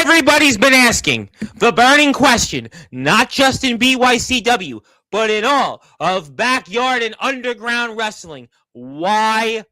Everybody's been asking the burning question, not just in BYCW, but in all of backyard and underground wrestling. Why,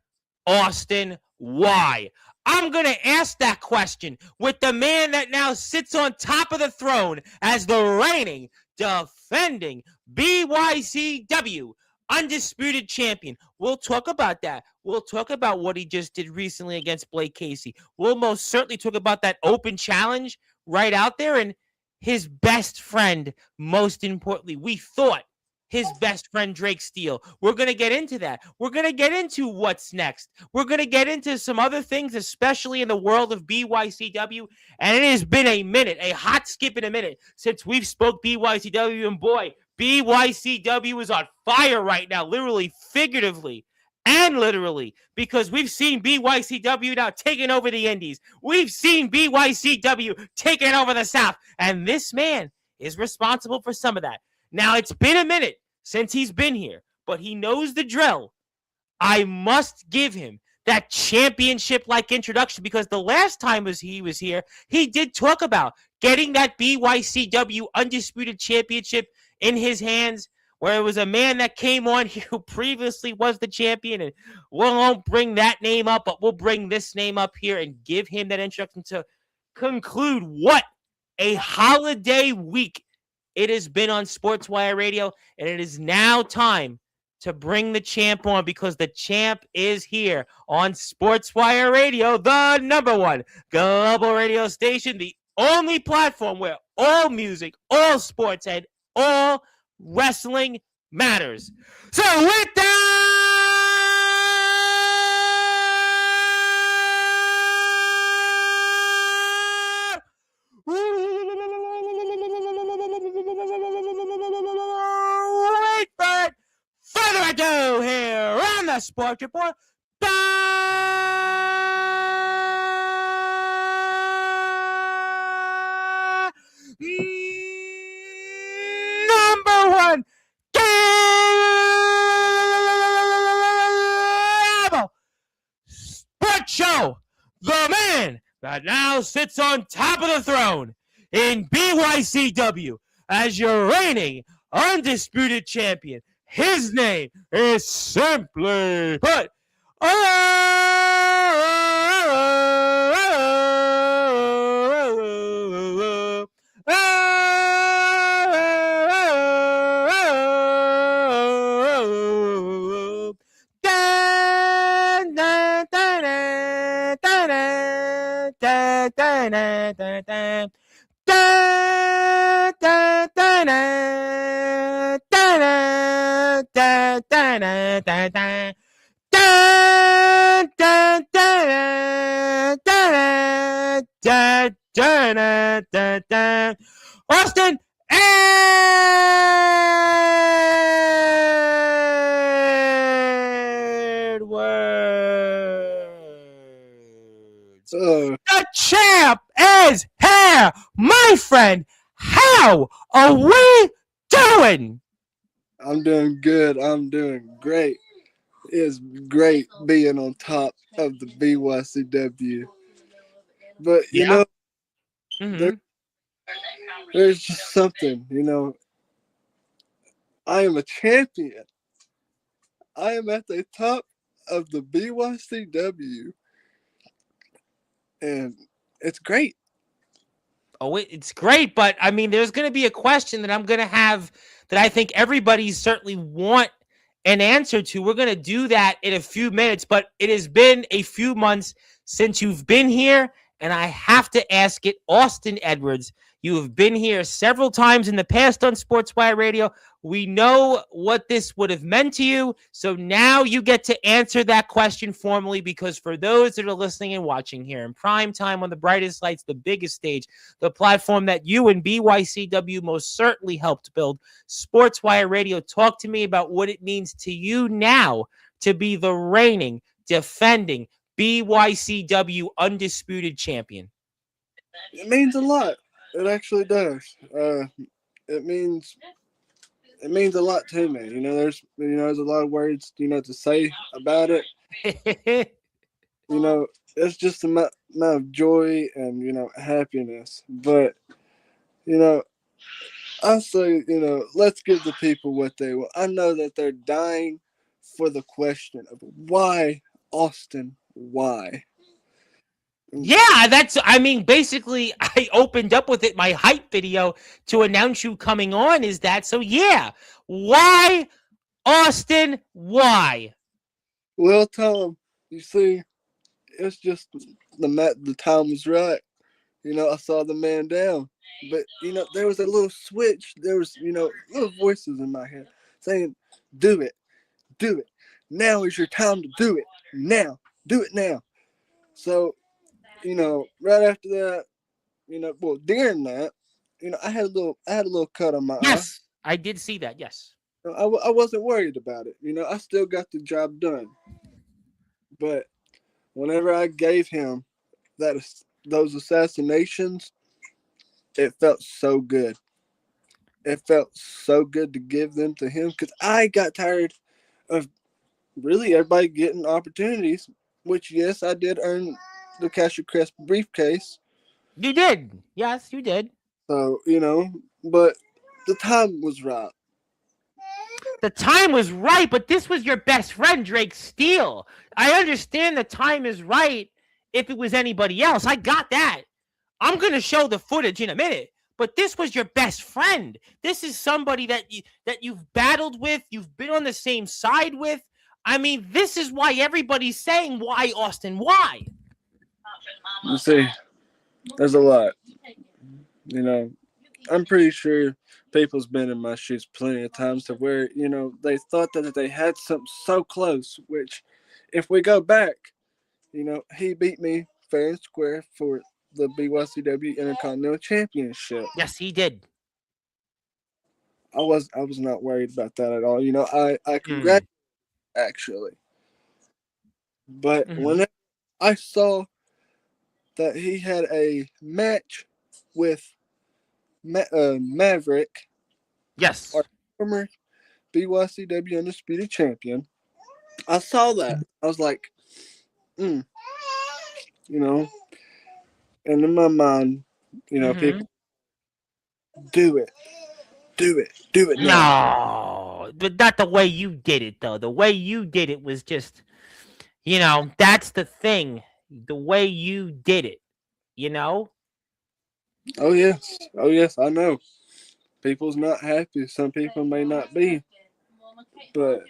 Austin? Why? I'm going to ask that question with the man that now sits on top of the throne as the reigning, defending BYCW undisputed champion. We'll talk about that. We'll talk about what he just did recently against Blake Casey. We'll most certainly talk about that open challenge right out there and his best friend, most importantly. We thought his best friend, Drake Steele. We're going to get into that. We're going to get into what's next. We're going to get into some other things, especially in the world of BYCW. And it has been a minute, a hot skip in a minute, since we've spoke BYCW. And boy, BYCW is on fire right now, literally, figuratively, and literally, because we've seen BYCW now taking over the Indies. We've seen BYCW taking over the South. And this man is responsible for some of that. Now, it's been a minute since he's been here, but he knows the drill. I must give him that championship-like introduction because the last time he was here, he did talk about getting that BYCW Undisputed Championship in his hands, where it was a man that came on here who previously was the champion, and we won't bring that name up, but we'll bring this name up here and give him that introduction to conclude what a holiday week it has been on Sportswire Radio, and it is now time to bring the champ on because the champ is here on Sportswire Radio, the #1 global radio station, the only platform where all music, all sports, and all wrestling matters. So with that, without further ado, here on the Sports Report, #1 cable sports show, the man that now sits on top of the throne in BYCW as your reigning undisputed champion. His name is simply put, Austin Edwards. The champ is here, my friend. How are we doing? I'm doing good. I'm doing great. It's great being on top of the BYCW. But, you know, there's just something, I am a champion. I am at the top of the BYCW. And it's great. Oh, it's great. But, I mean, there's going to be a question that I'm going to have that I think everybody certainly want an answer to. We're going to do that in a few minutes, but it has been a few months since you've been here, and I have to ask it. Austin Edwards, you have been here several times in the past on Sportswire Radio. We know what this would have meant to you, so now you get to answer that question formally, because for those that are listening and watching here in prime time on the brightest lights, the biggest stage, the platform that you and BYCW most certainly helped build, Sportswire Radio, talk to me about what it means to you now to be the reigning, defending BYCW undisputed champion. It means a lot. It actually does. It means a lot to me. There's a lot of words, to say about it. it's just amount of joy and happiness. But you know, I say let's give the people what they want. I know that they're dying for the question of why Austin, why? Yeah, basically, I opened up with it. My hype video to announce you coming on is that. So, yeah, why, Austin? Why? Well, Tom, you see, it's just the time was right. I saw the man down, but there was a little switch. There was little voices in my head saying, "Do it, do it. Now is your time to do it. Now, do it now." So right after that, well, during that, I had a little cut on my eye. Yes, I did see that. Yes. I wasn't worried about it. I still got the job done. But whenever I gave him those assassinations, it felt so good. It felt so good to give them to him because I got tired of really everybody getting opportunities. Which yes, I did earn the Cashew Crest briefcase. You did. Yes, you did. So but the time was right. The time was right, but this was your best friend, Drake Steele. I understand the time is right if it was anybody else. I got that. I'm going to show the footage in a minute. But this was your best friend. This is somebody that you've battled with, you've been on the same side with. This is why everybody's saying, why, Austin? Why? You see, there's a lot. I'm pretty sure people's been in my shoes plenty of times to where, they thought that they had something so close, which if we go back, he beat me fair and square for the BYCW Intercontinental Championship. Yes, he did. I was not worried about that at all. I congratulate actually. But when I saw that he had a match with Maverick, Yes. our former BYCW Undisputed Champion, I saw that. I was like, and in my mind, people, do it, do it, do it now. No, but not the way you did it, though. The way you did it was just, that's the thing. The way you did it, Oh yes, I know. People's not happy. Some people may not be, but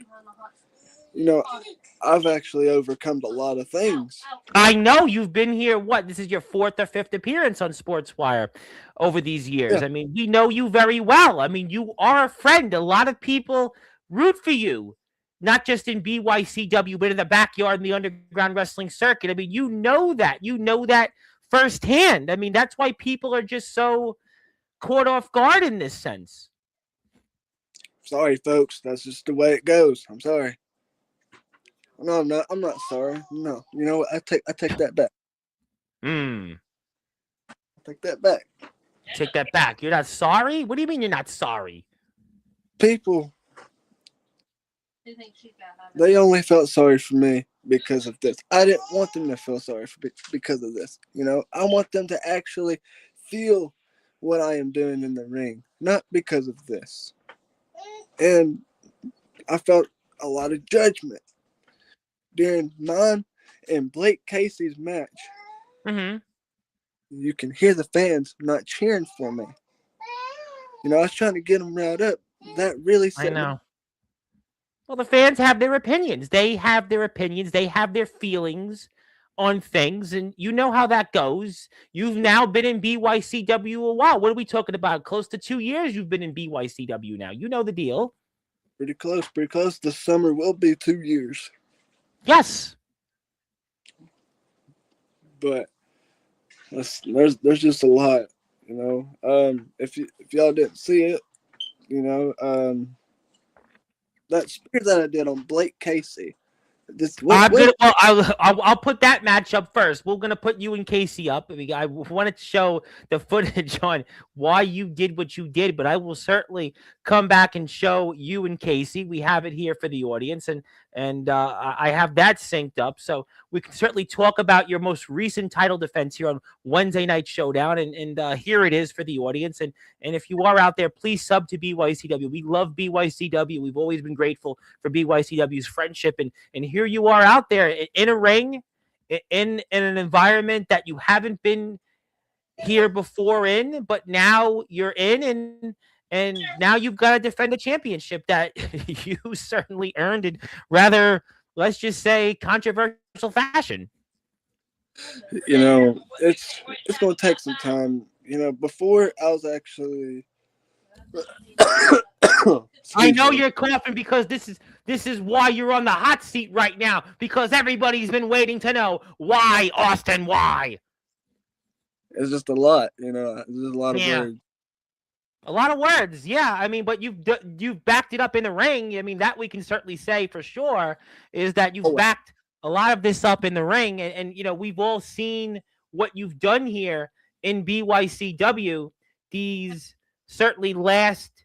I've actually overcome a lot of things. I know you've been here. What? This is your fourth or fifth appearance on Sportswire over these years. Yeah. We know you very well. You are a friend. A lot of people root for you, not just in BYCW, but in the backyard in the underground wrestling circuit. You know that. You know that firsthand. That's why people are just so caught off guard in this sense. Sorry, folks. That's just the way it goes. I'm sorry. No, I'm not. I'm not sorry. No, you know what? I take that back. I take that back. Take that back. You're not sorry? What do you mean you're not sorry? People, they only felt sorry for me because of this. I didn't want them to feel sorry because of this. I want them to actually feel what I am doing in the ring, not because of this. And I felt a lot of judgment during mine and Blake Casey's match. You can hear the fans not cheering for me. I was trying to get them riled up. That really set I know. Well, the fans have their opinions. They have their opinions. They have their feelings on things, and you know how that goes. You've now been in BYCW a while. What are we talking about? Close to 2 years you've been in BYCW now. You know the deal. Pretty close, pretty close. This summer will be 2 years. Yes. But there's just a lot, If y'all didn't see it, that spear that I did on Blake Casey. I'll put that match up first. We're gonna put you and Casey up. I wanted to show the footage on why you did what you did, but I will certainly come back and show you and Casey. We have it here for the audience, and and I have that synced up. So we can certainly talk about your most recent title defense here on Wednesday Night Showdown, and here it is for the audience. And if you are out there, please sub to BYCW. We love BYCW. We've always been grateful for BYCW's friendship, and here you are out there in a ring, in an environment that you haven't been here before in, but now you're in, and now you've got to defend a championship that you certainly earned in rather, let's just say, controversial fashion. It's gonna take some time. Before I was actually. I Excuse know me. you're coughing because this is why you're on the hot seat right now, because everybody's been waiting to know why, Austin, why. It's just a lot. It's just a lot of Yeah. words. A lot of words, yeah. I mean, but you've backed it up in the ring. I mean, that we can certainly say for sure is that you've Oh, backed a lot of this up in the ring, and we've all seen what you've done here in BYCW these certainly last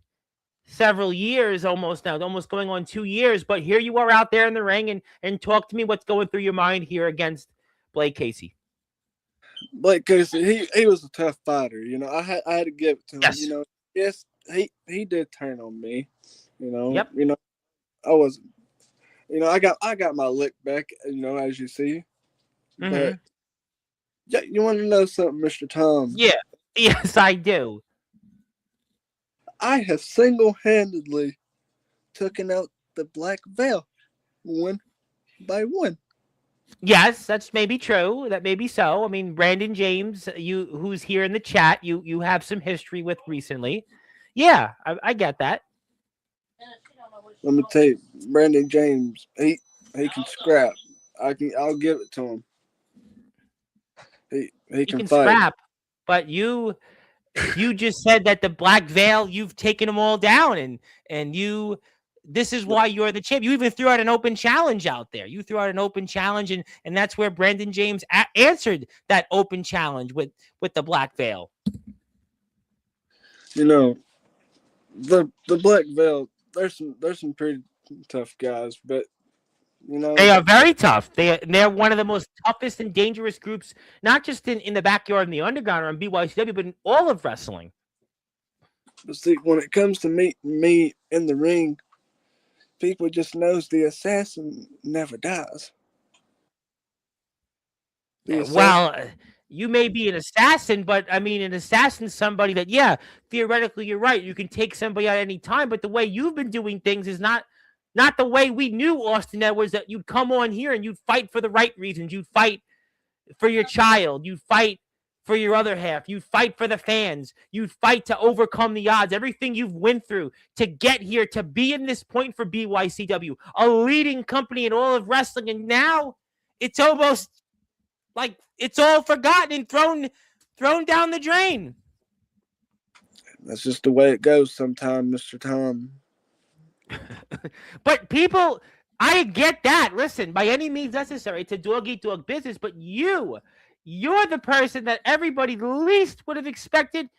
several years, almost now, almost going on 2 years. But here you are out there in the ring, and talk to me what's going through your mind here against Blake Casey. Blake Casey, he was a tough fighter. I had to give it to him. Yes. Yes, he did turn on me. Yep. I was. I got my lick back. As you see, but Mm-hmm. yeah, you want to know something, Mr. Tom? Yeah. Yes, I do. I have single-handedly taken out the black veil, one by one. Yes, that's maybe true. That may be so. I mean, Brandon James, who's here in the chat, you have some history with recently. Yeah, I get that. Let me tell you, Brandon James, he can scrap. I'll give it to him. He You can can fight. scrap, but you just said that the Black Veil, you've taken them all down, and this is why you're the champ. You even threw out an open challenge out there. You threw out an open challenge, and that's where Brandon James answered that open challenge with the Black Veil. You know, the black veil. There's some pretty tough guys, but They are very tough. They're one of the most toughest and dangerous groups, not just in the backyard and the underground or in BYCW, but in all of wrestling. but see, when it comes to me in the ring, people just knows the assassin never dies. The assassin. Well, you may be an assassin, but I mean, an assassin's somebody that, yeah, theoretically, you're right. You can take somebody out at any time, but the way you've been doing things is not the way we knew Austin Edwards. That you'd come on here and you'd fight for the right reasons. You'd fight for your child. You'd fight for your other half. You'd fight for the fans. You'd fight to overcome the odds. Everything you've went through to get here, to be in this point for BYCW, a leading company in all of wrestling, and now it's almost like it's all forgotten and thrown down the drain. That's just the way it goes sometimes, Mr. Tom. But people, I get that. Listen, by any means necessary, it's a dog eat dog business. But you're the person that everybody least would have expected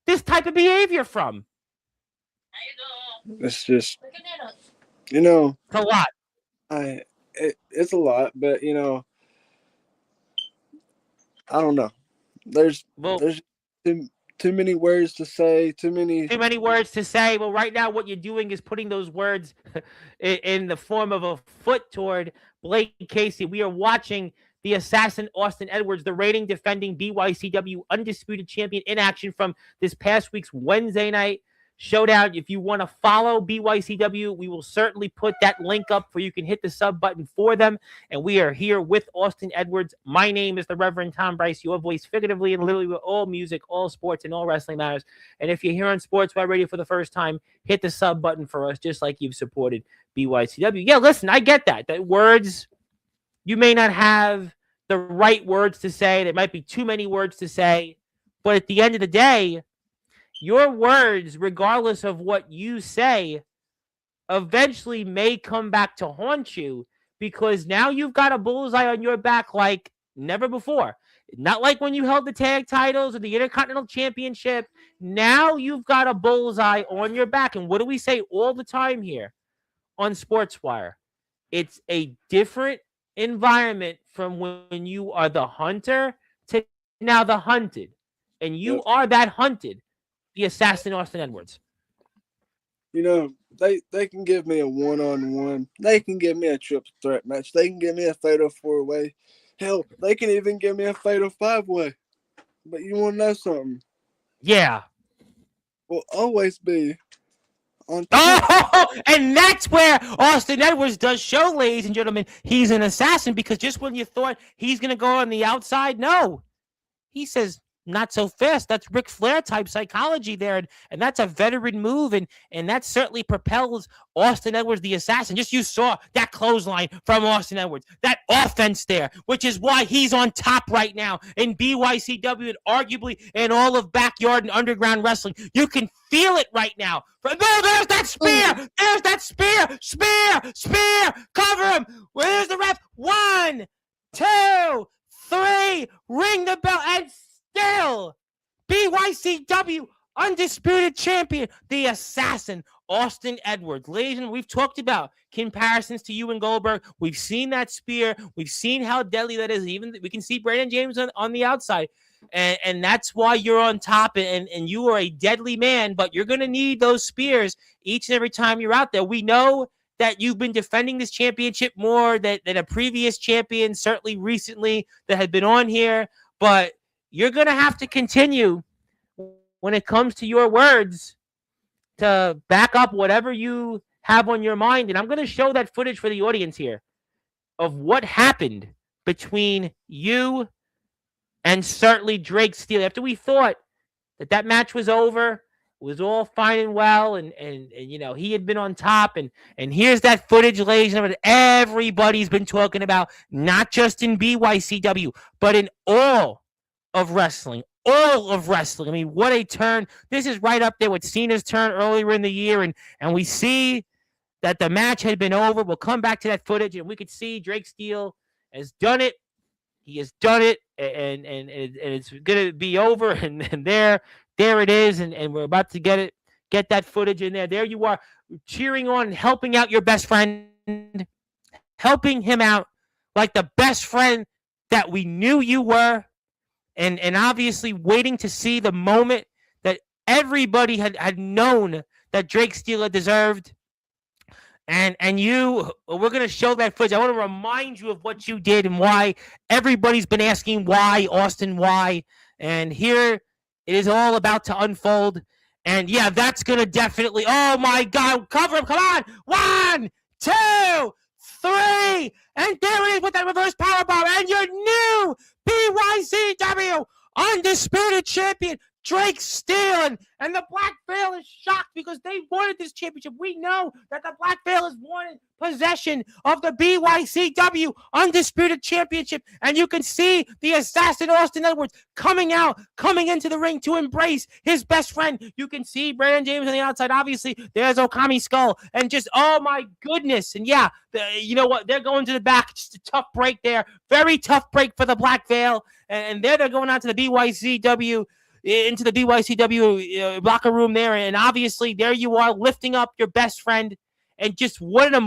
this type of behavior from. It's just, you know, It's a lot. it's a lot, but I don't know. There's Well, there's too many words to say. Too many. too many words to say. Well, right now, what you're doing is putting those words in the form of a foot toward Blake Casey. We are watching the assassin Austin Edwards, the reigning defending BYCW undisputed champion, in action from this past week's Wednesday night showdown. If you want to follow BYCW, we will certainly put that link up where you can hit the sub button for them. And we are here with Austin Edwards. My name is the Reverend Tom Bryce, your voice figuratively and literally with all music, all sports, and all wrestling matters. And if you're here on Sportswire Radio for the first time, hit the sub button for us, just like you've supported BYCW. Yeah, listen, I get that. That words, you may not have the right words to say. There might be too many words to say. But at the end of the day, your words, regardless of what you say, eventually may come back to haunt you, because now you've got a bullseye on your back like never before. Not like when you held the tag titles or the Intercontinental Championship. Now you've got a bullseye on your back. And what do we say all the time here on Sportswire? It's a different environment from when you are the hunter to now the hunted. And you Yep. are that hunted, the assassin Austin Edwards. They can give me a 1-on-1. They can give me a triple threat match. They can give me a fatal 4-way. Hell, they can even give me a fatal 5-way. But you want to know something? Yeah. Will always be on top. Oh, and that's where Austin Edwards does show, ladies and gentlemen, he's an assassin, because just when you thought he's going to go on the outside, no. He says, not so fast. That's Ric Flair type psychology there. And that's a veteran move. And that certainly propels Austin Edwards, the assassin. Just you saw that clothesline from Austin Edwards, that offense there, which is why he's on top right now in BYCW and arguably in all of backyard and underground wrestling. You can feel it right now. There's that spear. There's that spear. Spear. Cover him. Where's the ref? 1, 2, 3, ring the bell, and still BYCW undisputed champion, the assassin, Austin Edwards. Ladies and we've talked about comparisons to you and Goldberg. We've seen that spear. We've seen how deadly that is. Even we can see Brandon James on the outside. And that's why you're on top, and you are a deadly man, but you're going to need those spears each and every time you're out there. We know that you've been defending this championship more than a previous champion, certainly recently, that had been on here. But you're going to have to continue when it comes to your words to back up whatever you have on your mind. And I'm going to show that footage for the audience here of what happened between you and certainly Drake Steele. After we thought that match was over, was all fine and well, and he had been on top, and here's that footage, ladies and gentlemen, everybody's been talking about, not just in BYCW, but in all of wrestling. I mean, what a turn. This is right up there with Cena's turn earlier in the year, and we see that the match had been over. We'll come back to that footage, and we could see Drake Steele has done it. He has done it, and it's going to be over, and there it is, and we're about to get that footage in there. There you are, cheering on and helping out your best friend, helping him out like the best friend that we knew you were, and obviously waiting to see the moment that everybody had known that Drake Steele had deserved. And we're going to show that footage. I want to remind you of what you did and why everybody's been asking why, Austin, why. And here it is all about to unfold. And yeah, that's going to definitely, oh my God, cover him, come on. 1, 2, 3. And there it is with that reverse powerbomb. And your new BYCW undisputed champion, Drake Steele, and the Black Veil is shocked because they wanted this championship. We know that the Black Veil has wanted possession of the BYCW Undisputed Championship, and you can see the assassin Austin Edwards coming into the ring to embrace his best friend. You can see Brandon James on the outside. Obviously, there's Okami Skull, and just, oh my goodness. And yeah, you know what? They're going to the back. Just a tough break there. Very tough break for the Black Veil, and they're going out to the BYCW, into the BYCW locker room there, and obviously there you are lifting up your best friend, and just what a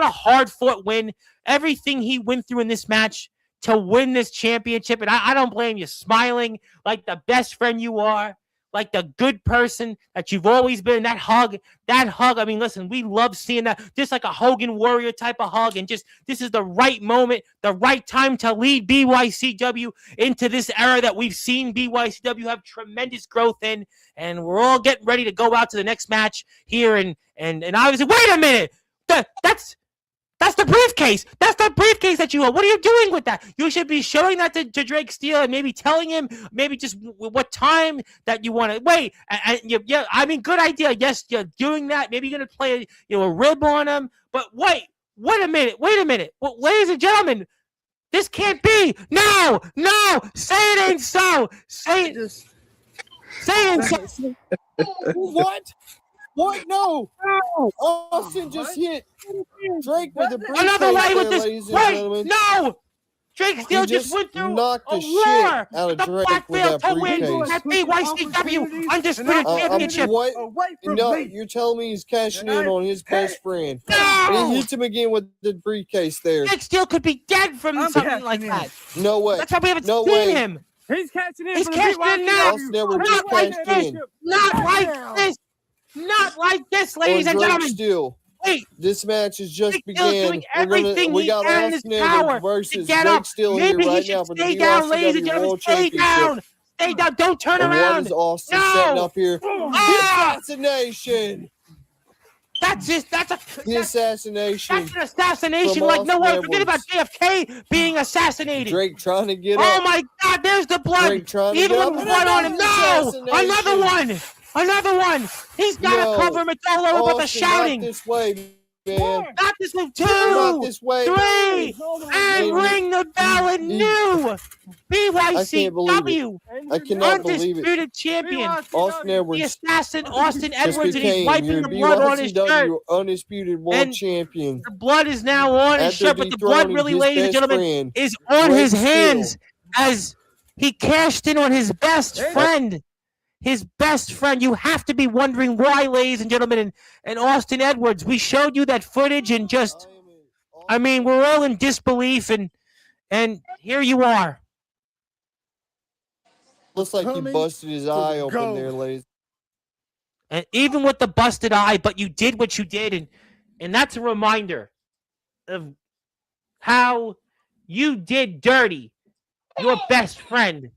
hard-fought win. Everything he went through in this match to win this championship, and I don't blame you, smiling like the best friend you are, like the good person that you've always been. That hug, I mean, listen, we love seeing that, just like a Hogan Warrior type of hug, and just, this is the right moment, the right time to lead BYCW into this era that we've seen BYCW have tremendous growth in, and we're all getting ready to go out to the next match here, and obviously, wait a minute, that's the briefcase. That's the briefcase that you hold. What are you doing with that? You should be showing that to Drake Steele and maybe telling him maybe just what time that you want to wait. Yeah, I mean, good idea. Yes, you're doing that. Maybe you're going to play a rib on him. But wait a minute. Well, ladies and gentlemen, this can't be. No, say it ain't so. Say it ain't so. What? No. Austin just hit Drake with a briefcase. Another way with this. Wait, no. Drake Steele just went through knocked a the shit war out with of the Drake Black with Belt that to win briefcase. that BYCW Undisputed Championship. What? No, you're telling me he's cashing in on his best friend. And he No! hits him again with the briefcase there. Drake Steele could be dead from something like that. No way. That's why we haven't No seen way. him. He's cashing in. He's cashing in now. Austin Edwards Not just like cashed this. in Not like this. Not like this, ladies on and Drake gentlemen. Steele. Wait, This match has just Drake Steele's began. doing everything We he got can in his Austin power Edwards to versus get Drake up. Steele here Maybe he right now should for the stay down, ladies and BYCW gentlemen. World Stay Championship. down. Stay down. Don't turn And what around. is Austin No. setting up here? Ah! The assassination. That's The an assassination. assassination From like no Austin other. Forget about Edwards. JFK being assassinated. Drake trying to get Oh up. my God! There's the blood. Drake trying to Even get with up. blood on him. No! Assassination. Another one. Another one. He's got to No. cover him. It's all over but the Austin, shouting. Not this way, man. Not this one. Not 2, this way. 3, and ring the bell and new BYCW I cannot believe it. Undisputed Champion. Austin The Edwards assassin Austin just Edwards, and he's became wiping your the blood on his shirt. BYCW Undisputed World And Champion. The blood is now on his After shirt, but the blood dethroning really, his ladies and best gentlemen, friend, is on Drake his Steele. hands as he cashed in on his best friend. His best friend. You have to be wondering why, ladies and gentlemen, and Austin Edwards. We showed you that footage and just, I mean, we're all in disbelief, and here you are. Looks like he busted his eye open there, ladies. And even with the busted eye, but you did what you did, and that's a reminder of how you did dirty your best friend.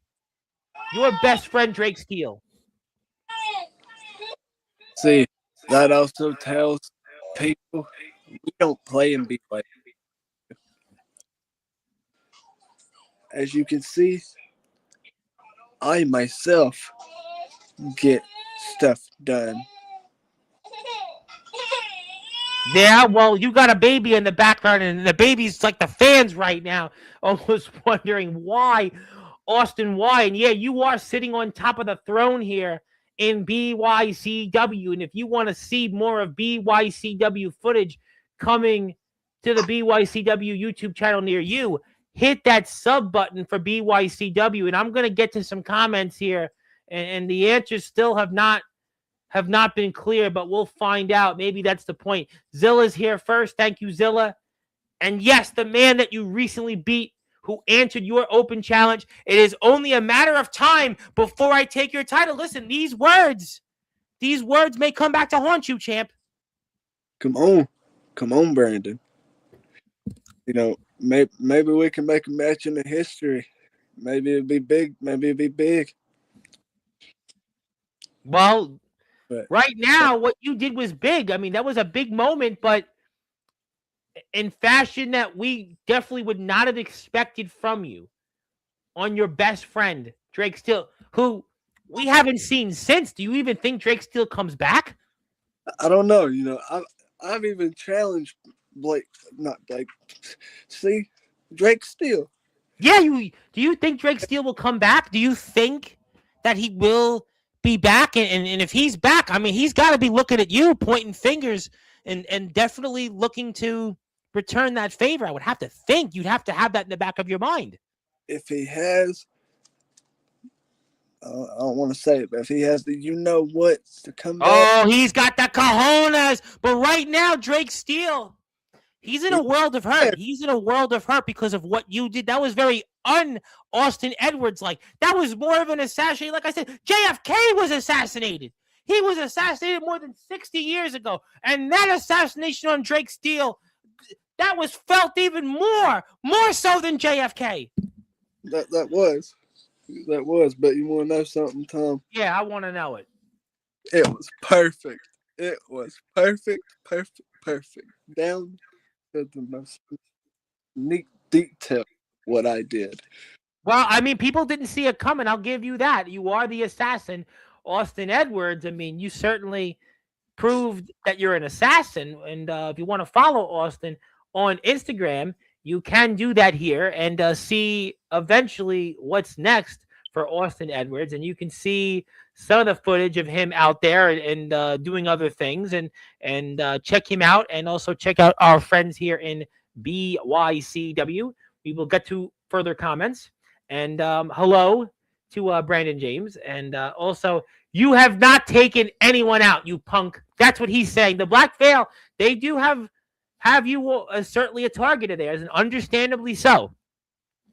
Your best friend, Drake Steele. See, that also tells people we don't play in BYC. As you can see, I myself get stuff done. Yeah, well, you got a baby in the background, and the baby's like the fans right now, almost wondering why, Austin, why? And yeah, you are sitting on top of the throne here in BYCW, and if you want to see more of BYCW footage coming to the BYCW YouTube channel near you, hit that sub button for BYCW, and I'm going to get to some comments here, and the answers still have not been clear, but we'll find out. Maybe that's the point. Zilla's here first. Thank you, Zilla. And yes, the man that you recently beat, who answered your open challenge. It is only a matter of time before I take your title. Listen, these words may come back to haunt you, champ. Come on, Brandon. You know, maybe we can make a match in the history. Maybe it'd be big. Maybe it'd be big. Well, right now, what you did was big. I mean, that was a big moment, but in fashion that we definitely would not have expected from you on your best friend, Drake Steele, who we haven't seen since. Do you even think Drake Steele comes back? I don't know. You know, I've even challenged not Blake. See, Drake Steele. Yeah, do you think Drake Steele will come back? Do you think that he will be back? And if he's back, I mean, he's got to be looking at you, pointing fingers, and definitely looking to return that favor. I would have to think you'd have to have that in the back of your mind. If he has, I don't want to say it, but if he has the what to come back. Oh, he's got the cojones. But right now, Drake Steele, he's in a world of hurt. He's in a world of hurt because of what you did. That was very un-Austin Edwards like. That was more of an assassination. Like I said, JFK was assassinated. He was assassinated more than 60 years ago. And that assassination on Drake Steele, that was felt even more so than JFK. That was. But you want to know something, Tom? Yeah, I want to know it. It was perfect. It was perfect. Down to the most neat detail what I did. Well, I mean, people didn't see it coming. I'll give you that. You are the assassin, Austin Edwards. I mean, you certainly proved that you're an assassin. And if you want to follow Austin on Instagram, you can do that here and see eventually what's next for Austin Edwards. And you can see some of the footage of him out there and doing other things and check him out. And also check out our friends here in BYCW. We will get to further comments. And hello to Brandon James. And also, you have not taken anyone out, you punk. That's what he's saying. The Black Veil, they do have you certainly a target of theirs, and understandably so.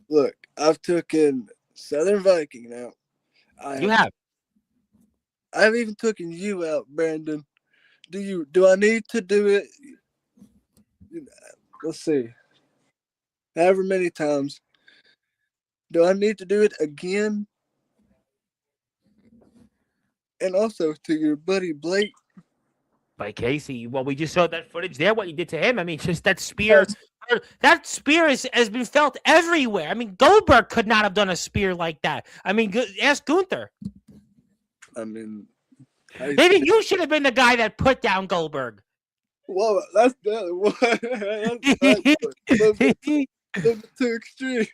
Look, I've taken Southern Viking out. You have. I've even taken you out, Brandon. Do I need to do it? Let's see. However many times. Do I need to do it again? And also to your buddy Blake. By Casey. Well, we just saw that footage there, what you did to him. I mean, just that spear. That spear has been felt everywhere. I mean, Goldberg could not have done a spear like that. I mean, ask Gunther. I mean, maybe you should have been the guy that put down Goldberg. Well, that's too extreme.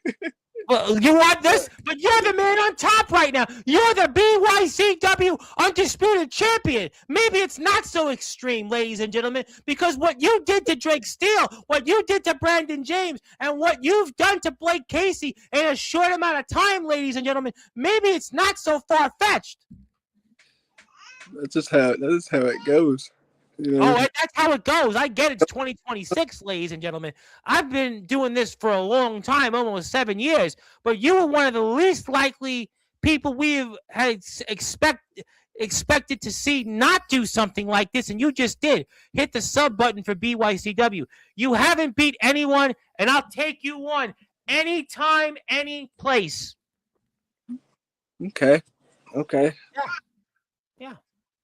Well, you want this, but you're the man on top right now. You're the BYCW Undisputed Champion. Maybe it's not so extreme, ladies and gentlemen, because what you did to Drake Steele, what you did to Brandon James, and what you've done to Blake Casey in a short amount of time, ladies and gentlemen, maybe it's not so far-fetched. That's how it goes. You know? Oh, that's how it goes. I get it's 2026, ladies and gentlemen. I've been doing this for a long time, almost 7 years, but you were one of the least likely people we've had expected to see not do something like this, and you just did. Hit the sub button for BYCW. You haven't beat anyone, and I'll take you one anytime, any place. Okay. Yeah.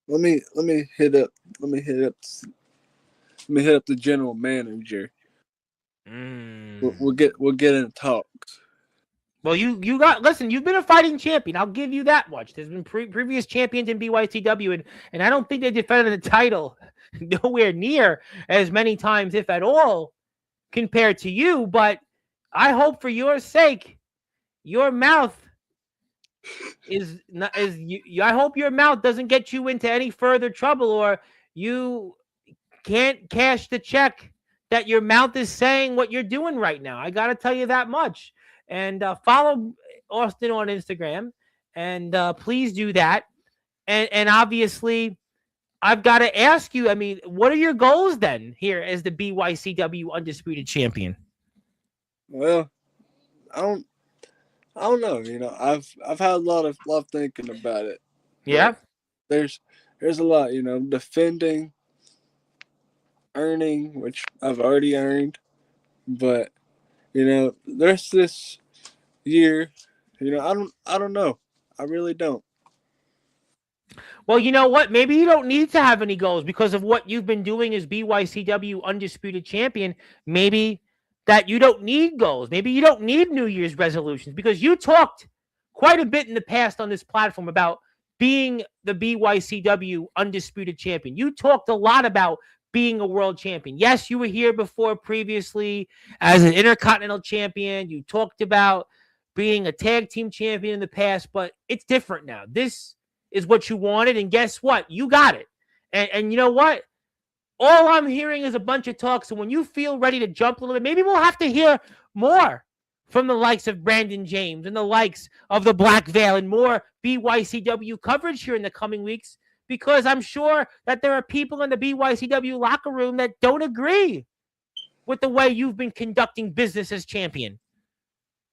Let me hit up the general manager. We'll get in talks. Well, you've been a fighting champion. I'll give you that much. There's been previous champions in BYCW, and I don't think they defended the title nowhere near as many times, if at all, compared to you. But I hope for your sake, your mouth I hope your mouth doesn't get you into any further trouble, or you can't cash the check that your mouth is saying what you're doing right now. I got to tell you that much. And follow Austin on Instagram, and please do that. And obviously, I've got to ask you, I mean, what are your goals then here as the BYCW Undisputed Champion? Well, I don't know. You know, I've had a lot of thinking about it. Yeah. There's a lot, you know, defending, earning, which I've already earned, but you know, there's this year, you know, I don't know. I really don't. Well, you know what? Maybe you don't need to have any goals because of what you've been doing as BYCW Undisputed Champion. Maybe that you don't need goals. Maybe you don't need New Year's resolutions, because you talked quite a bit in the past on this platform about being the BYCW Undisputed Champion. You talked a lot about being a world champion. Yes, you were here before previously as an Intercontinental Champion. You talked about being a tag team champion in the past, but it's different now. This is what you wanted, and guess what? You got it. And you know what? All I'm hearing is a bunch of talk. So when you feel ready to jump a little bit, maybe we'll have to hear more from the likes of Brandon James and the likes of the Black Veil, and more BYCW coverage here in the coming weeks, because I'm sure that there are people in the BYCW locker room that don't agree with the way you've been conducting business as champion.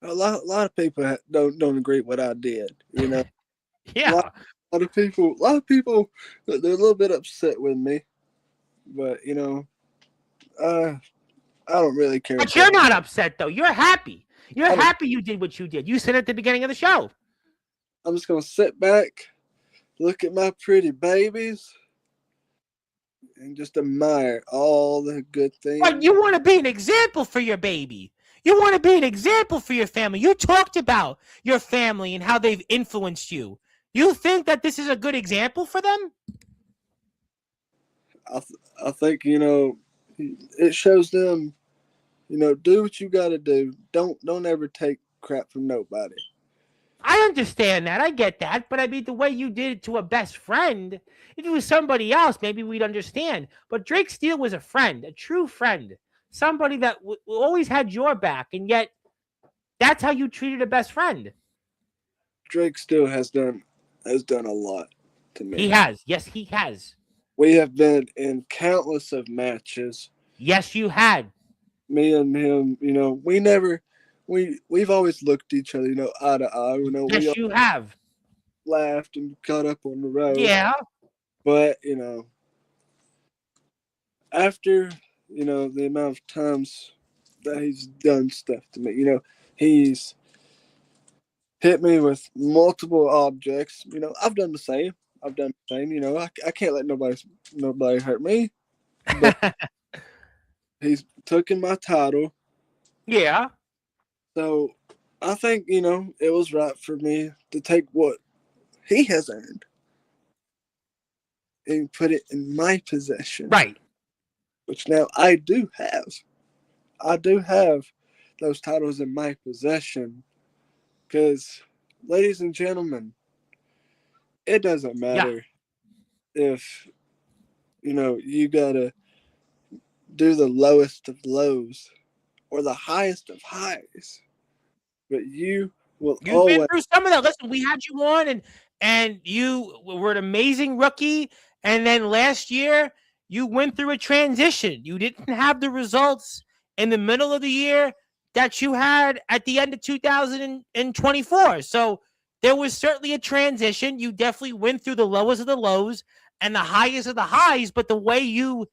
A lot of people don't agree with what I did, you know. Yeah. A lot of people, they're a little bit upset with me. But, you know, I don't really care. But you're not upset, though. You're happy. You're happy you did what you did. You said at the beginning of the show. I'm just going to sit back, look at my pretty babies, and just admire all the good things. But you want to be an example for your baby. You want to be an example for your family. You talked about your family and how they've influenced you. You think that this is a good example for them? I think, you know, it shows them, you know, do what you got to do. Don't ever take crap from nobody. I understand that. I get that. But I mean, the way you did it to a best friend, if it was somebody else, maybe we'd understand. But Drake Steele was a friend, a true friend, somebody that always had your back. And yet That's how you treated a best friend. Drake still has done a lot to me. He has. Yes, he has. We have been in countless of matches. Yes, you had. Me and him, we've always looked each other, eye to eye. We Yes, all you have. laughed and got up on the road. Yeah. But, after, the amount of times that he's done stuff to me, he's hit me with multiple objects. I've done the same. I can't let nobody hurt me. But he's taken my title. Yeah. So I think, it was right for me to take what he has earned and put it in my possession. Right. Which now I do have. I do have those titles in my possession. Because, ladies and gentlemen, it doesn't matter if, you got to do the lowest of lows or the highest of highs. But you've always been through some of that. Listen, we had you on, and you were an amazing rookie. And then last year, you went through a transition. You didn't have the results in the middle of the year that you had at the end of 2024. So there was certainly a transition. You definitely went through the lowest of the lows and the highest of the highs. But the way you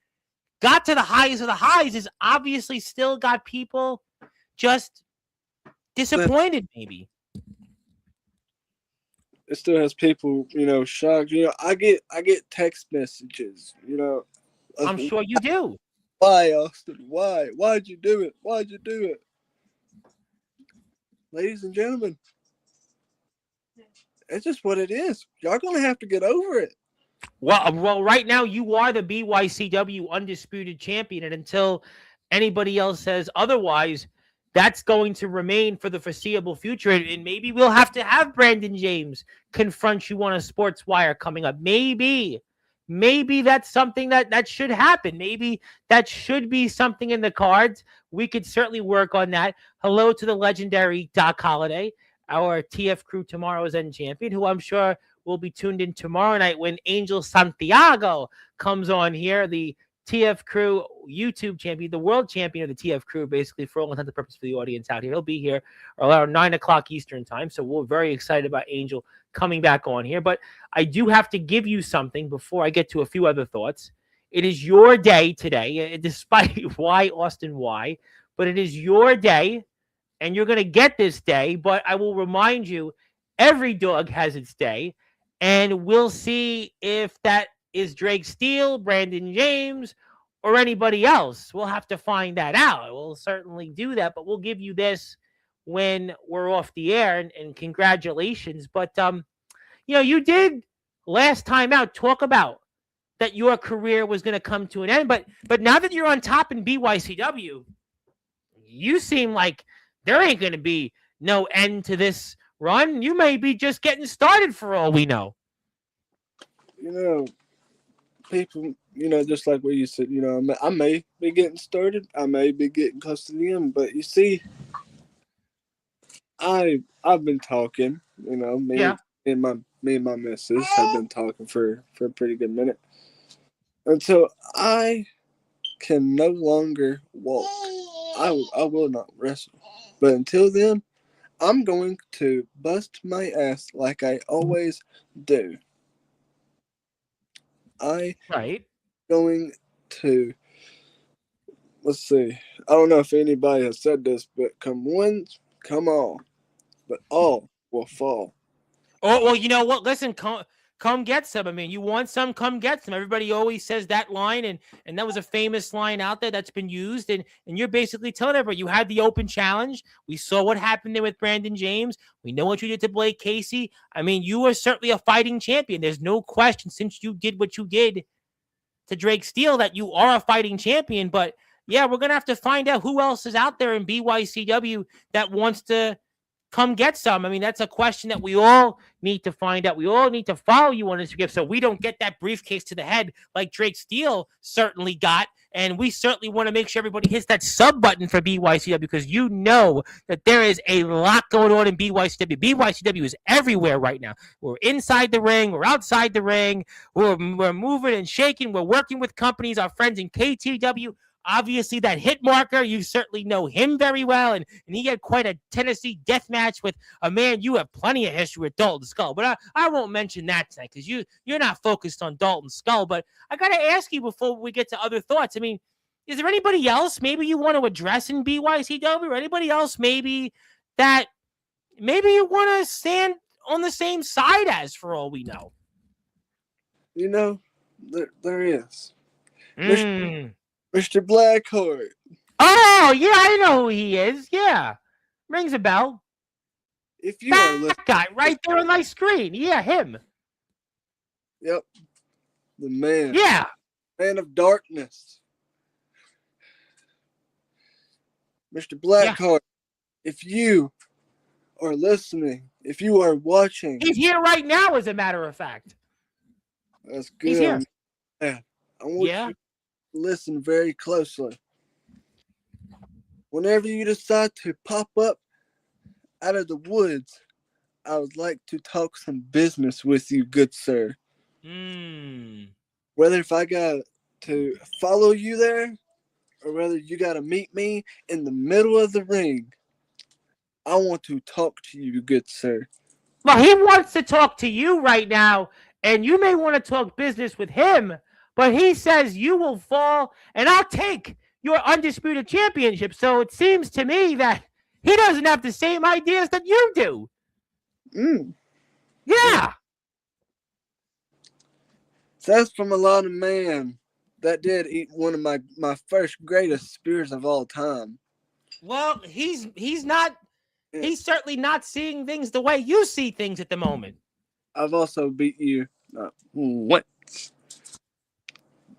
got to the highest of the highs is obviously still got people just disappointed, maybe. It still has people, shocked. I get text messages, I'm sure you do. Why, Austin? Why? Why'd you do it? Why'd you do it? Ladies and gentlemen, it's just what it is. Y'all gonna have to get over it. Well, right now you are the BYCW undisputed champion, and until anybody else says otherwise, that's going to remain for the foreseeable future. And maybe we'll have to have Brandon James confront you on a Sportswire coming up. Maybe that's something that should happen. Maybe that should be something in the cards. We could certainly work on that. Hello to the legendary Doc Holliday, our TF Crew Tomorrow's End champion, who I'm sure will be tuned in tomorrow night when Angel Santiago comes on here, the TF Crew YouTube champion, the world champion of the TF Crew, basically, for all intents and purposes for the audience out here. He'll be here around 9 o'clock Eastern time, so we're very excited about Angel coming back on here. But I do have to give you something before I get to a few other thoughts. It is your day today, despite why, Austin, why, but it is your day, and you're going to get this day, but I will remind you, every dog has its day, and we'll see if that is Drake Steele, Brandon James, or anybody else. We'll have to find that out. We'll certainly do that, but we'll give you this when we're off the air, and congratulations. But, you did last time out talk about that your career was going to come to an end, but now that you're on top in BYCW, you seem like there ain't going to be no end to this run. You may be just getting started for all we know. People, just like what you said, I may be getting started. I may be getting close to the end, but you see, I've been talking, me and my missus have been talking for a pretty good minute. Until I can no longer walk, I will not wrestle. But until then, I'm going to bust my ass like I always do. Going to, let's see, I don't know if anybody has said this, but come once, come all, but all will fall. Oh, well, you know what? Listen, come get some. I mean, you want some, come get some. Everybody always says that line, and that was a famous line out there that's been used, and you're basically telling everybody you had the open challenge. We saw what happened there with Brandon James. We know what you did to Blake Casey. I mean, you are certainly a fighting champion. There's no question, since you did what you did to Drake Steele, that you are a fighting champion. But yeah, we're going to have to find out who else is out there in BYCW that wants to come get some. I mean, that's a question that we all need to find out. We all need to follow you on Instagram so we don't get that briefcase to the head like Drake Steele certainly got And we certainly want to make sure everybody hits that sub button for BYCW because you know that there is a lot going on in BYCW. BYCW is everywhere right now. We're inside the ring. We're outside the ring. We're moving and shaking. We're working with companies, our friends in KTW. Obviously, that hit marker, you certainly know him very well. And he had quite a Tennessee death match with a man you have plenty of history with, Dalton Skull. But I won't mention that tonight because you're not focused on Dalton Skull. But I got to ask you before we get to other thoughts. I mean, is there anybody else maybe you want to address in BYCW or anybody else maybe that maybe you want to stand on the same side as for all we know? You know, there is. Mr. Blackheart. Oh, yeah, I know who he is. Yeah. Rings a bell. If you are that guy right there on my screen. Yeah, him. Yep. The man. Yeah. Man of darkness. Mr. Blackheart, if you are listening, if you are watching. He's here right now, as a matter of fact. That's good. He's here. Yeah. I want you to listen very closely. Whenever you decide to pop up out of the woods, I would like to talk some business with you, good sir. Whether if I got to follow you there or whether you got to meet me in the middle of the ring, I want to talk to you, good sir. Well, he wants to talk to you right now, and you may want to talk business with him, but he says you will fall, and I'll take your undisputed championship. So it seems to me that he doesn't have the same ideas that you do. Yeah. That's from a lot of man that did eat one of my first greatest spears of all time. Well, he's not. Yeah. He's certainly not seeing things the way you see things at the moment. I've also beat you not once,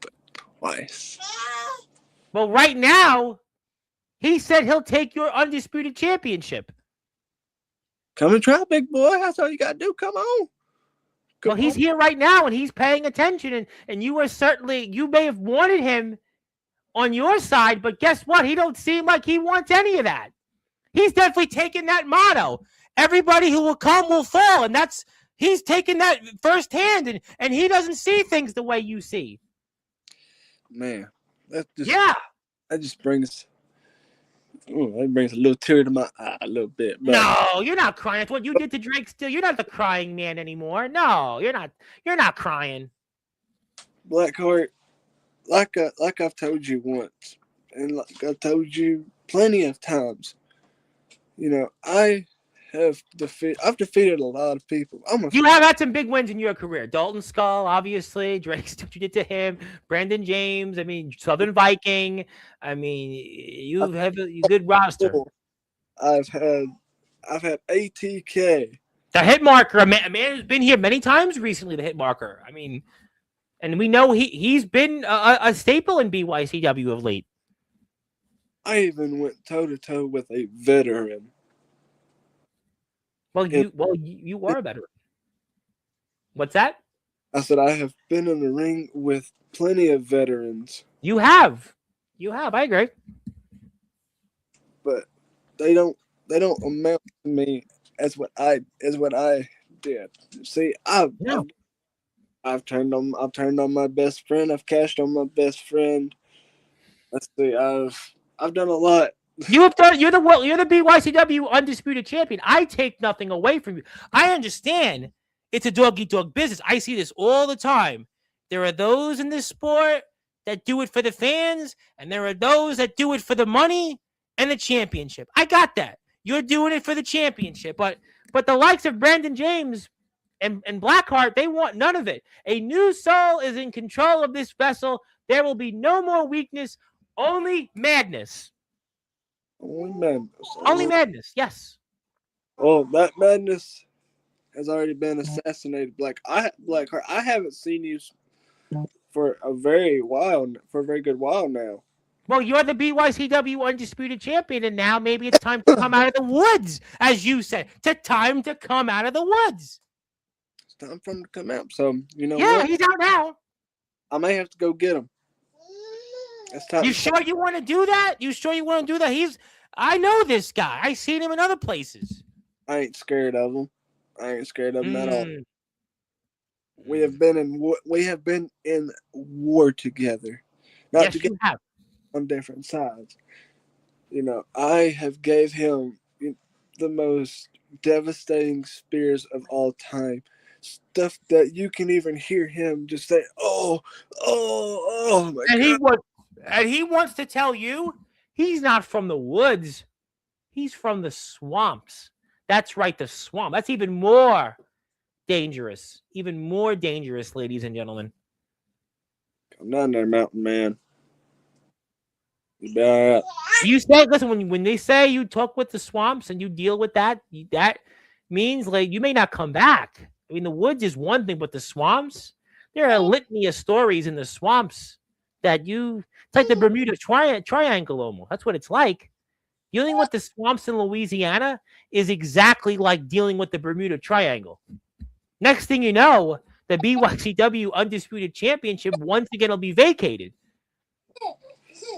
but twice. Well, right now, he said he'll take your undisputed championship. Come and try, big boy. That's all you got to do. Come on. Well, he's here right now, and he's paying attention, and you may have wanted him on your side, but guess what? He don't seem like he wants any of that. He's definitely taking that motto. Everybody who will come will fall, and he's taking that firsthand, and he doesn't see things the way you see. Man, that just brings a little tear to my eye a little bit. But no, you're not crying. That's what you did to Drake. Still, you're not the crying man anymore. No, you're not. You're not crying. Blackheart, like I've told you once, and like I've told you plenty of times. You know, I've defeated a lot of people. You have had some big wins in your career. Dalton Skull, obviously. Drake's what you did to him. Brandon James. I mean, Southern Viking. I mean, you have a good roster. I've had ATK. The hit marker. A man who's been here many times recently. The hit marker. I mean, and we know he's been a staple in BYCW of late. I even went toe-to-toe with a veteran. Well, you are a veteran. What's that? I said I have been in the ring with plenty of veterans. You have. I agree. But they don't amount to me as what I did. See, I've turned on my best friend. I've cashed on my best friend. Let's see, I've done a lot. You're the BYCW undisputed champion. I take nothing away from you. I understand it's a dog-eat-dog business. I see this all the time. There are those in this sport that do it for the fans, and there are those that do it for the money and the championship. I got that. You're doing it for the championship, but the likes of Brandon James and Blackheart, they want none of it. A new soul is in control of this vessel. There will be no more weakness. Only madness. Only madness, yes. Oh, that madness has already been assassinated. Blackheart, I haven't seen you for a very good while now. Well, you're the BYCW undisputed champion, and now maybe it's time to come out of the woods, as you said. It's time to come out of the woods. It's time for him to come out. So, you know what? He's out now. I may have to go get him. It's time. You sure you want to do that? You sure you want to do that? I know this guy. I seen him in other places. I ain't scared of him. I ain't scared of him at all. Mm. We have been in war together. Not Yes, together you have. on different sides. I have gave him the most devastating spears of all time. Stuff that you can even hear him just say, "Oh my God." And he wants to tell you he's not from the woods. He's from the swamps. That's right, the swamp. That's even more dangerous. Even more dangerous, ladies and gentlemen. Come down there, mountain man. You be all right. You say, listen, when they say you talk with the swamps and you deal with that, that means like you may not come back. I mean, the woods is one thing, but the swamps, there are a litany of stories in the swamps that it's like the Bermuda Triangle almost. That's what it's like. Dealing with the swamps in Louisiana is exactly like dealing with the Bermuda Triangle. Next thing you know, the BYCW Undisputed Championship once again will be vacated.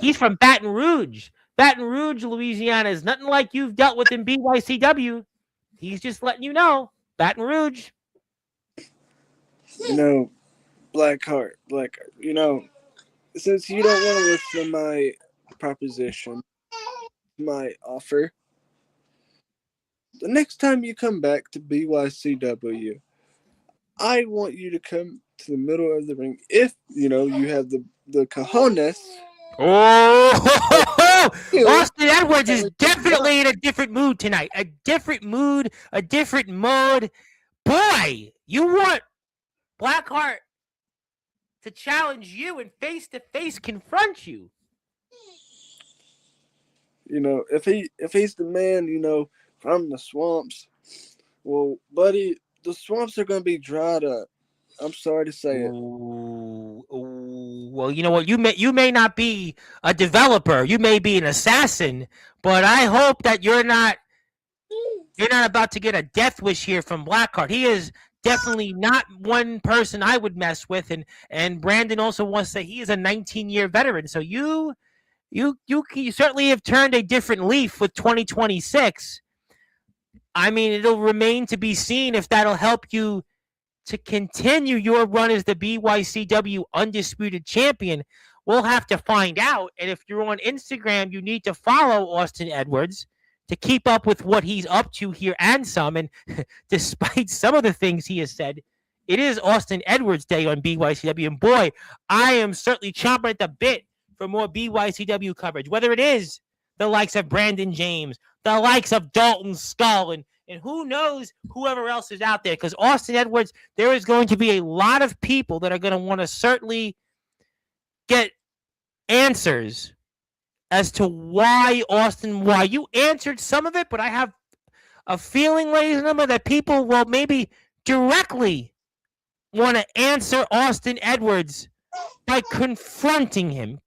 He's from Baton Rouge. Baton Rouge, Louisiana is nothing like you've dealt with in BYCW. He's just letting you know. Baton Rouge. Blackheart, since you don't want to listen to my proposition, my offer, the next time you come back to BYCW, I want you to come to the middle of the ring if, you have the cojones. Oh, Austin Edwards is definitely in a different mood tonight. A different mood, a different mode. Boy, you want Blackheart to challenge you and face-to-face confront you. If he's the man, from the swamps, well, buddy, the swamps are going to be dried up. I'm sorry to say it. Well, you know what? You may not be a developer. You may be an assassin, but I hope that you're not about to get a death wish here from Blackheart. He is definitely not one person I would mess with, and Brandon also wants to say he is a 19-year veteran. So you certainly have turned a different leaf with 2026. I mean, it'll remain to be seen if that'll help you to continue your run as the BYCW Undisputed Champion. We'll have to find out. And if you're on Instagram, you need to follow Austin Edwards to keep up with what he's up to here and some. And despite some of the things he has said, it is Austin Edwards Day on BYCW. And boy, I am certainly chomping at the bit for more BYCW coverage, whether it is the likes of Brandon James, the likes of Dalton Skull, and who knows whoever else is out there. Because Austin Edwards, there is going to be a lot of people that are going to want to certainly get answers as to why you answered some of it, but I have a feeling, ladies and gentlemen, that people will maybe directly want to answer Austin Edwards by confronting him.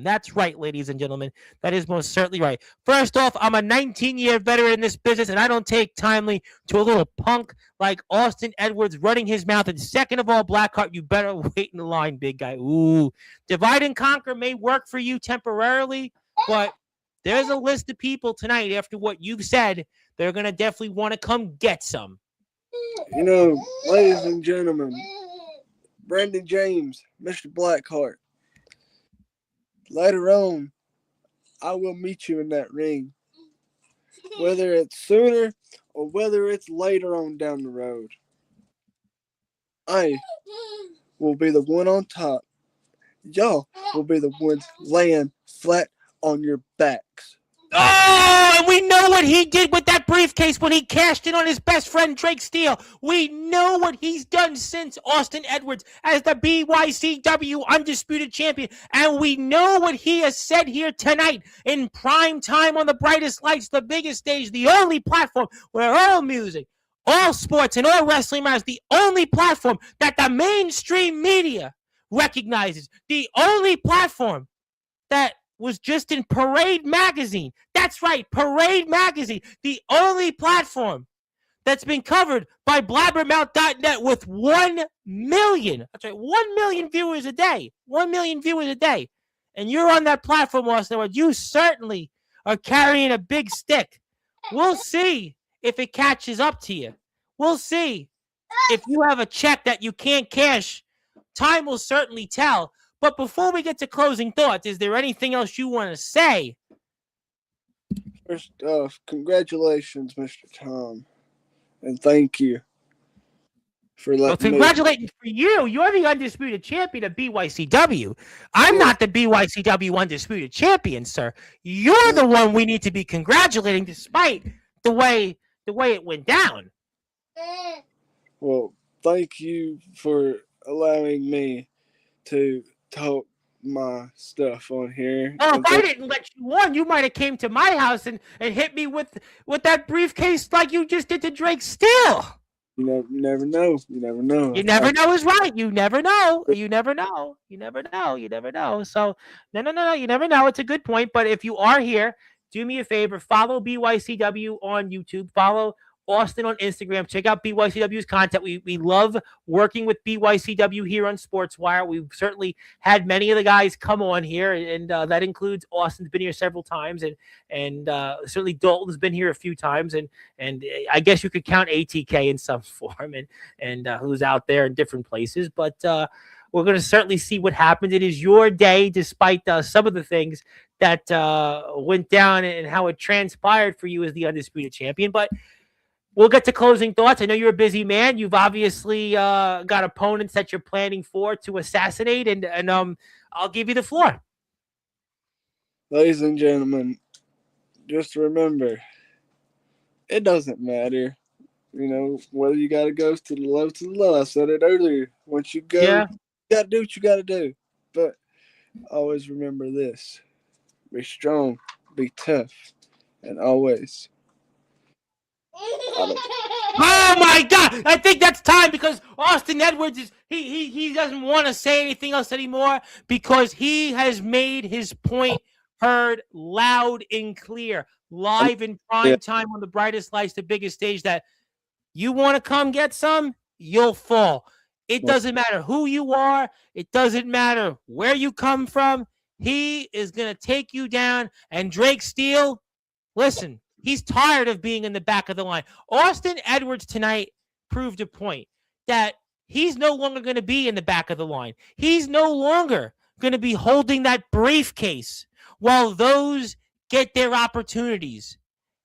That's right, ladies and gentlemen. That is most certainly right. First off, I'm a 19-year veteran in this business, and I don't take kindly to a little punk like Austin Edwards running his mouth. And second of all, Blackheart, you better wait in the line, big guy. Ooh, divide and conquer may work for you temporarily, but there's a list of people tonight after what you've said. They're going to definitely want to come get some. Ladies and gentlemen, Brandon James, Mr. Blackheart. Later on, I will meet you in that ring. Whether it's sooner or whether it's later on down the road. I will be the one on top. Y'all will be the ones laying flat on your backs. Oh, and we know what he did with that briefcase when he cashed in on his best friend, Drake Steele. We know what he's done since Austin Edwards as the BYCW Undisputed Champion. And we know what he has said here tonight in prime time on the brightest lights, the biggest stage, the only platform where all music, all sports, and all wrestling matters, the only platform that the mainstream media recognizes, the only platform that was just in Parade Magazine. That's right, Parade Magazine, the only platform that's been covered by blabbermouth.net with 1 million. That's right, 1 million viewers a day. 1 million viewers a day. and you're on that platform, Austin Edwards, you certainly are carrying a big stick. We'll see if it catches up to you. We'll see if you have a check that you can't cash. Time will certainly tell. But before we get to closing thoughts, is there anything else you want to say? First off, congratulations, Mr. Tom, and thank you for letting Well, congratulations for you. You're the undisputed champion of BYCW. I'm not the BYCW undisputed champion, sir. You're the one we need to be congratulating, despite the way it went down. Well, thank you for allowing me to talk my stuff on here. Oh, if I didn't let you on, you might have came to my house and hit me with that briefcase like you just did to Drake Steele. You never know. You never know. You never know is right. You never know. You never know. You never know. You never know. So, no. You never know. It's a good point. But if you are here, do me a favor. Follow BYCW on YouTube. Follow Austin on Instagram. Check out BYCW's content. We love working with BYCW here on Sportswire. We've certainly had many of the guys come on here, and that includes Austin's been here several times, and certainly Dalton's been here a few times, and I guess you could count ATK in some form, and who's out there in different places. But we're going to certainly see what happens. It is your day, despite some of the things that went down and how it transpired for you as the undisputed champion. But we'll get to closing thoughts. I know you're a busy man. You've obviously got opponents that you're planning to assassinate, and I'll give you the floor. Ladies and gentlemen, just remember, it doesn't matter, whether you got to go to the low to the low. I said it earlier. Once you go, you got to do what you got to do. But always remember this. Be strong, be tough, and always. Oh my God! I think that's time, because Austin Edwards is he doesn't want to say anything else anymore, because he has made his point heard loud and clear, live in prime time on the brightest lights, the biggest stage. That you want to come get some, you'll fall. It doesn't matter who you are. It doesn't matter where you come from. He is gonna take you down. And Drake Steele, listen. He's tired of being in the back of the line. Austin Edwards tonight proved a point that he's no longer going to be in the back of the line. He's no longer going to be holding that briefcase while those get their opportunities.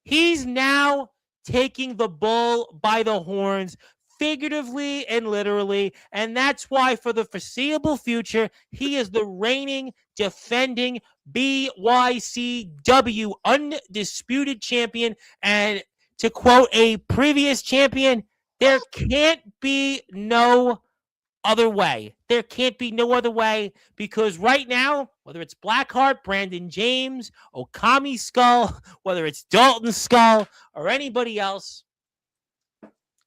He's now taking the bull by the horns, figuratively and literally, and that's why for the foreseeable future, he is the reigning, defending BYCW undisputed champion. And to quote a previous champion, there can't be no other way. There can't be no other way, because right now, whether it's Blackheart, Brandon James, Okami Skull, whether it's Dalton Skull, or anybody else,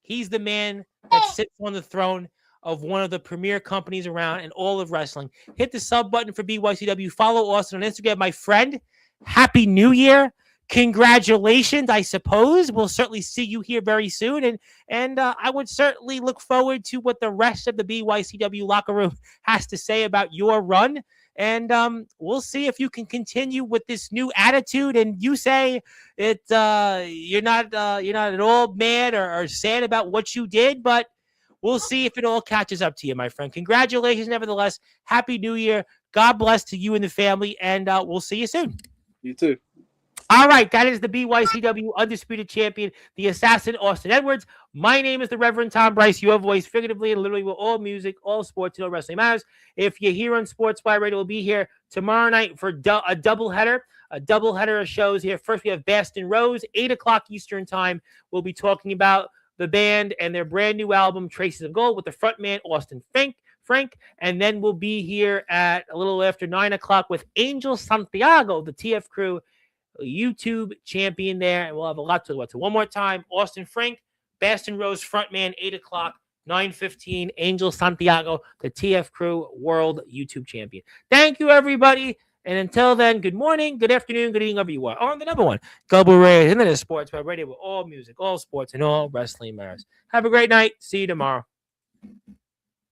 he's the man that sits on the throne of one of the premier companies around in all of wrestling. Hit the sub button for BYCW. Follow Austin on Instagram. My friend, Happy New Year. Congratulations, I suppose. We'll certainly see you here very soon. And I would certainly look forward to what the rest of the BYCW locker room has to say about your run. And we'll see if you can continue with this new attitude. And you say you're not at all mad or sad about what you did, but we'll see if it all catches up to you, my friend. Congratulations, nevertheless. Happy New Year. God bless to you and the family, and we'll see you soon. You too. All right, that is the BYCW undisputed champion, the assassin, Austin Edwards. My name is the Reverend Tom Bryce, your voice, figuratively and literally, with all music, all sports, wrestling matters. If you're here on Sportswire Radio, we'll be here tomorrow night for a doubleheader. A doubleheader of shows here. First, we have Baston Rose, 8 o'clock Eastern time. We'll be talking about the band and their brand new album, Traces of Gold, with the frontman, Austin Frank. And then we'll be here at a little after 9 o'clock with Angel Santiago, the TF Crew YouTube champion there, and we'll have a lot to talk about. So one more time, Austin Frank, Baston Rose frontman, 8 o'clock, 9:15, Angel Santiago, the TF Crew World YouTube champion. Thank you, everybody, and until then, good morning, good afternoon, good evening, wherever you are. On the number one, Global Radio, Internet Sportswire Radio, with all music, all sports, and all wrestling matters. Have a great night. See you tomorrow.